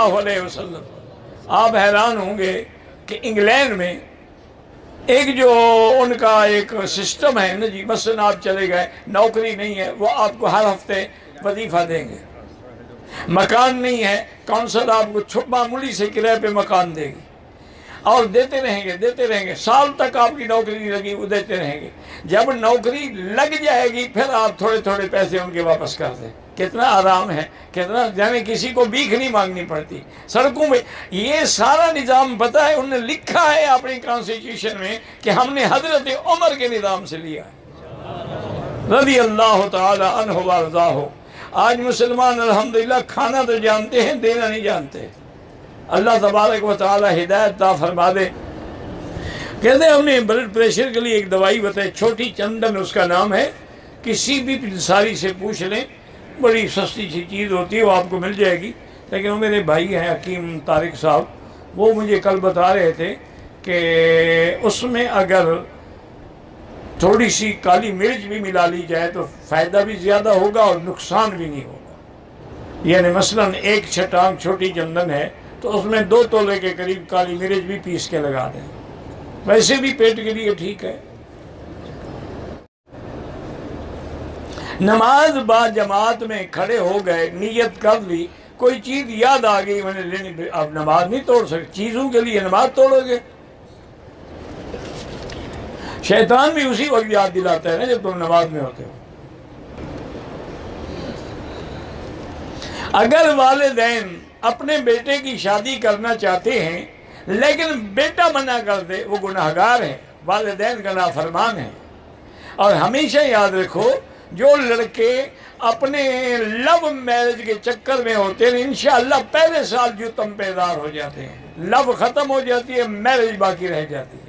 اللہ علیہ وسلم۔ آپ حیران ہوں گے کہ انگلینڈ میں ایک جو ان کا ایک سسٹم ہے نا جی، مثلا آپ چلے گئے، نوکری نہیں ہے، وہ آپ کو ہر ہفتے وظیفہ دیں گے۔ مکان نہیں ہے، کونسل آپ کو معمولی سے کرائے پہ مکان دے گی، اور دیتے رہیں گے، سال تک آپ کی نوکری نہیں لگی، وہ دیتے رہیں گے۔ جب نوکری لگ جائے گی پھر آپ تھوڑے تھوڑے پیسے ان کے واپس کر دیں۔ کتنا آرام ہے، کتنا، یعنی کسی کو بھیک نہیں مانگنی پڑتی سڑکوں میں۔ یہ سارا نظام پتہ ہے، انہوں نے لکھا ہے اپنی کانسٹیٹیوشن میں کہ ہم نے حضرت عمر کے نظام سے لیا ہے، رضی اللہ تعالی عنہ وارضاہ۔ آج مسلمان الحمدللہ کھانا تو جانتے ہیں، دینا نہیں جانتے۔ اللہ تبارک و تعالی ہدایت عطا فرما دے۔ کہتے ہیں ہم نے بلڈ پریشر کے لیے ایک دوائی بتائی، چھوٹی چندن اس کا نام ہے، کسی بھی پنساری سے پوچھ لیں، بڑی سستی سی چیز ہوتی ہے، وہ آپ کو مل جائے گی۔ لیکن وہ میرے بھائی ہیں حکیم طارق صاحب، وہ مجھے کل بتا رہے تھے کہ اس میں اگر تھوڑی سی کالی مرچ بھی ملا لی جائے تو فائدہ بھی زیادہ ہوگا اور نقصان بھی نہیں ہوگا۔ یعنی مثلا ایک چھٹانگ چھوٹی چندن ہے تو اس میں 2 تولے کے قریب کالی مرچ بھی پیس کے لگا دیں، ویسے بھی پیٹ کے لیے ٹھیک ہے۔ نماز با جماعت میں کھڑے ہو گئے، نیت کر لی، کوئی چیز یاد آ گئی میں نے لینی، اب نماز نہیں توڑ سکتے، چیزوں کے لیے نماز توڑو گے؟ شیطان بھی اسی وقت یاد دلاتا ہے نا جب تم نماز میں ہوتے ہو۔ اگر والدین اپنے بیٹے کی شادی کرنا چاہتے ہیں لیکن بیٹا منع کر دے، وہ گناہگار ہے، والدین کا نافرمان ہے۔ اور ہمیشہ یاد رکھو، جو لڑکے اپنے لو میرج کے چکر میں ہوتے ہیں انشاءاللہ پہلے سال جو تم پیدار ہو جاتے ہیں، لو ختم ہو جاتی ہے، میرج باقی رہ جاتی ہے۔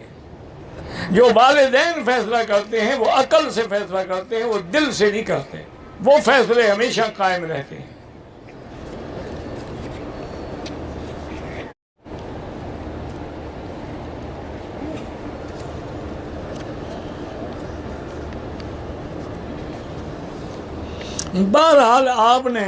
جو والدین فیصلہ کرتے ہیں وہ عقل سے فیصلہ کرتے ہیں، وہ دل سے نہیں کرتے، وہ فیصلے ہمیشہ قائم رہتے ہیں۔ بہرحال آپ نے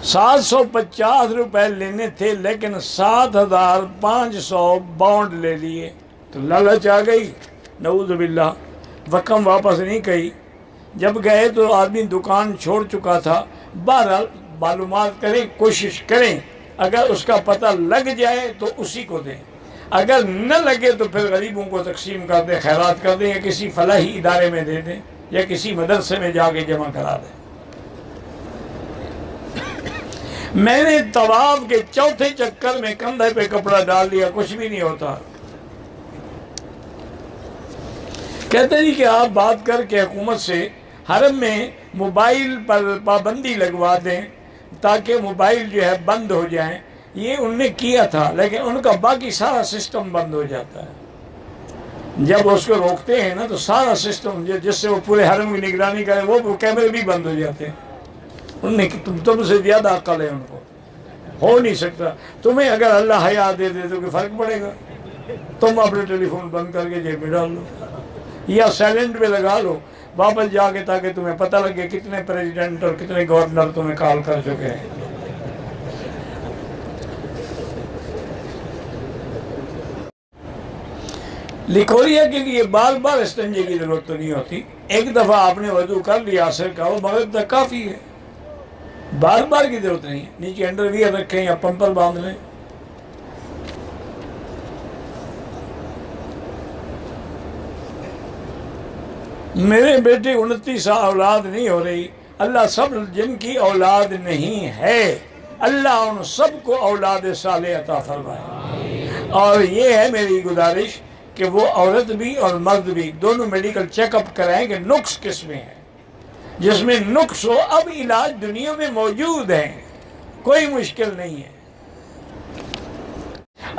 750 روپے لینے تھے لیکن 7500 بانڈ لے لیے، تو لالچ آ گئی، نعوذ باللہ، رقم واپس نہیں کہی۔ جب گئے تو آدمی دکان چھوڑ چکا تھا۔ بہرحال معلومات کریں، کوشش کریں، اگر اس کا پتہ لگ جائے تو اسی کو دیں، اگر نہ لگے تو پھر غریبوں کو تقسیم کر دیں، خیرات کر دیں، یا کسی فلاحی ادارے میں دے دیں، یا کسی مدرسے میں جا کے جمع کرا دیں۔ میں نے طواف کے چوتھے چکر میں کندھے پہ کپڑا ڈال دیا، کچھ بھی نہیں ہوتا۔ کہتے ہیں کہ آپ بات کر کے حکومت سے حرم میں موبائل پر پابندی لگوا دیں تاکہ موبائل جو ہے بند ہو جائیں۔ یہ انہوں نے کیا تھا لیکن ان کا باقی سارا سسٹم بند ہو جاتا ہے۔ جب اس کو روکتے ہیں نا تو سارا سسٹم جس سے وہ پورے حرم کی نگرانی کرے وہ کیمرے بھی بند ہو جاتے ہیں۔ انہوں نے تم سے زیادہ عقل ہے، ان کو ہو نہیں سکتا۔ تمہیں اگر اللہ حیا دے دے تو کوئی فرق پڑے گا؟ تم اپنے ٹیلی فون بند کر کے جیب میں ڈال لو یا سائلنٹ پہ لگا لو واپس جا کے، تاکہ تمہیں پتہ لگے کتنے پریزیڈنٹ اور کتنے گورنر تمہیں کال کر چکے ہیں۔ لکھوریا کے لیے بار بار استنجے کی ضرورت تو نہیں ہوتی، ایک دفعہ آپ نے وضو کر لیا عصر کا، وہ مغرب تک کافی ہے، بار بار کی ضرورت نہیں ہے۔ نیچے انڈر ویئر رکھیں یا پمپر باندھ لیں۔ میرے بیٹے 29 سال اولاد نہیں ہو رہی، اللہ سب جن کی اولاد نہیں ہے اللہ ان سب کو اولاد صالح عطا فرمائے۔ اور یہ ہے میری گزارش کہ وہ عورت بھی اور مرد بھی دونوں میڈیکل چیک اپ کرائیں کہ نقص کس میں ہے، جس میں نقص ہو۔ اب علاج دنیا میں موجود ہے، کوئی مشکل نہیں ہے۔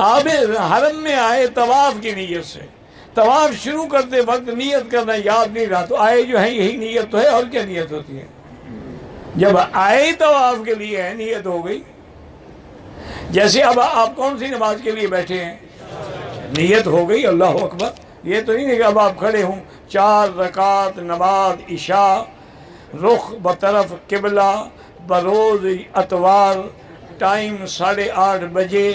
آپ حرم میں آئے طواف کی نیت سے، طواف شروع کرتے وقت نیت کرنا یاد نہیں رہا تو آئے جو ہے یہی نیت تو ہے، اور کیا نیت ہوتی ہے؟ جب آئے طواف کے لیے ہے نیت ہو گئی۔ جیسے اب آپ کون سی نماز کے لیے بیٹھے ہیں، نیت ہو گئی، اللہ اکبر۔ یہ تو نہیں ہے کہ اب آپ کھڑے ہوں 4 رکعت نماز عشاء، رخ بطرف قبلہ، بروز اتوار، ٹائم 8:30 بجے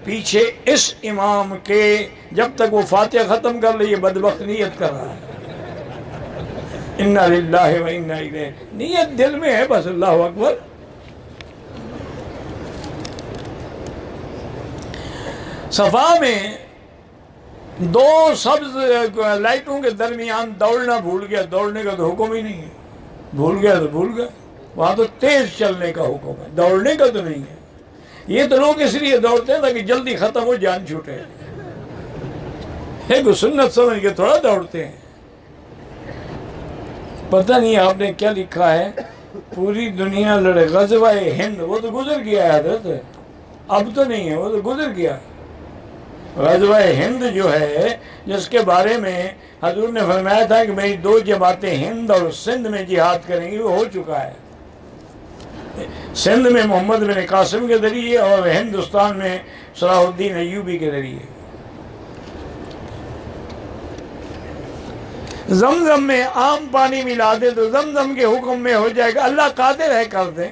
پیچھے اس امام کے جب تک وہ فاتحہ ختم کر لے یہ بدبخت نیت کر رہا ہے انا للہ و انا الیہ، نیت دل میں ہے بس، اللہ اکبر۔ صفا میں 2 سبز لائٹوں کے درمیان دوڑنا بھول گیا، دوڑنے کا تو حکم ہی نہیں ہے، بھول گیا تو بھول گیا، وہاں تو تیز چلنے کا حکم ہے، دوڑنے کا تو نہیں ہے۔ یہ تو لوگ اس لیے دوڑتے ہیں تاکہ جلدی ختم ہو، جان چھوٹے، ایک سنت سمجھ کے تھوڑا دوڑتے ہیں۔ پتہ نہیں آپ نے کیا لکھا ہے، پوری دنیا لڑے، غزوہ ہند وہ تو گزر گیا ہے حضرت، اب تو نہیں ہے، وہ تو گزر گیا۔ غزوہ ہند جو ہے جس کے بارے میں حضور نے فرمایا تھا کہ میری 2 جماعتیں ہند اور سندھ میں جہاد کریں گی، وہ ہو چکا ہے۔ سندھ میں محمد بن قاسم کے ذریعے اور ہندوستان میں صلاح الدین ایوبی کے ذریعے۔ زمزم میں عام پانی ملا دے تو زمزم کے حکم میں ہو جائے گا، اللہ قادر ہے کر دیں۔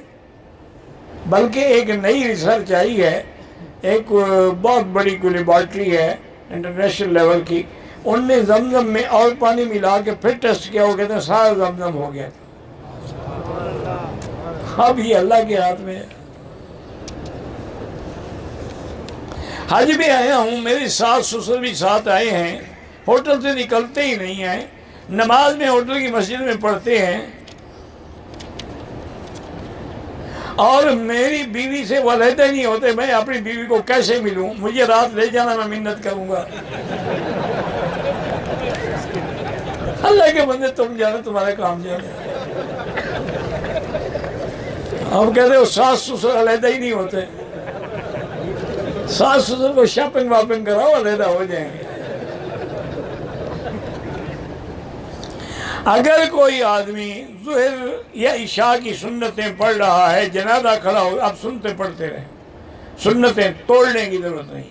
بلکہ ایک نئی ریسرچ آئی ہے، ایک بہت بڑی کوئی لیبارٹری ہے انٹرنیشنل لیول کی، ان نے زمزم میں اور پانی ملا کے پھر ٹیسٹ کیا، وہ کہتے ہیں سارا زمزم ہو گیا۔ اب یہ اللہ کے ہاتھ میں ہے۔ حج بھی آیا ہوں، میری ساس سسر بھی ساتھ آئے ہیں، ہوٹل سے نکلتے ہی نہیں ہیں، نماز میں ہوٹل کی مسجد میں پڑھتے ہیں، اور میری بیوی سے وہ علیحدہ نہیں ہوتے، میں اپنی بیوی کو کیسے ملوں، مجھے رات لے جانا، میں منت کروں گا۔ اللہ کے بندے تم جانا، تمہارا کام جانا۔ ہم کہتے ہیں ساس سسر علیحدہ ہی نہیں ہوتے، ساس سسر کو شاپنگ واپنگ کراؤ، علیحدہ ہو جائیں گے۔ اگر کوئی آدمی ظہر یا عشاء کی سنتیں پڑھ رہا ہے، جنازہ کھڑا ہو، آپ سنتے پڑھتے رہیں، سنتیں توڑنے کی ضرورت نہیں،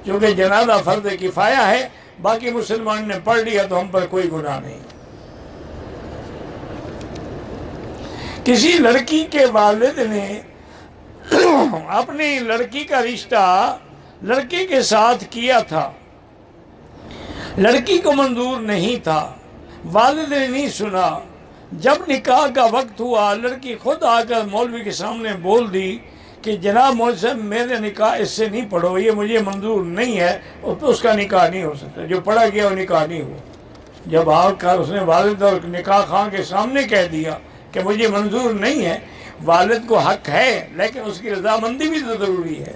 کیونکہ جنازہ فرض کفایہ ہے، باقی مسلمان نے پڑھ لیا تو ہم پر کوئی گناہ نہیں۔ کسی لڑکی کے والد نے اپنی لڑکی کا رشتہ لڑکے کے ساتھ کیا تھا، لڑکی کو منظور نہیں تھا، والد نے نہیں سنا، جب نکاح کا وقت ہوا لڑکی خود آ کر مولوی کے سامنے بول دی کہ جناب مولوی صاحب میرے نکاح اس سے نہیں پڑھو، یہ مجھے منظور نہیں ہے، اس کا نکاح نہیں ہو سکتا، جو پڑھا گیا وہ نکاح نہیں ہوا۔ جب آ کر اس نے والد اور نکاح خواہ کے سامنے کہہ دیا کہ مجھے منظور نہیں ہے، والد کو حق ہے لیکن اس کی رضامندی بھی تو ضروری ہے۔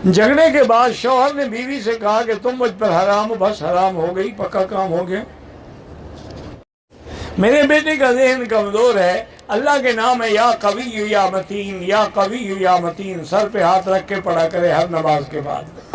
جھگڑے کے بعد شوہر نے بیوی سے کہا کہ تم مجھ پر حرام ہو، بس حرام ہو گئی، پکا کام ہو گیا۔ میرے بیٹے کا ذہن کمزور ہے، اللہ کے نام ہے یا قوی یا متین، یا قوی یا متین، سر پہ ہاتھ رکھ کے پڑھا کرے ہر نماز کے بعد۔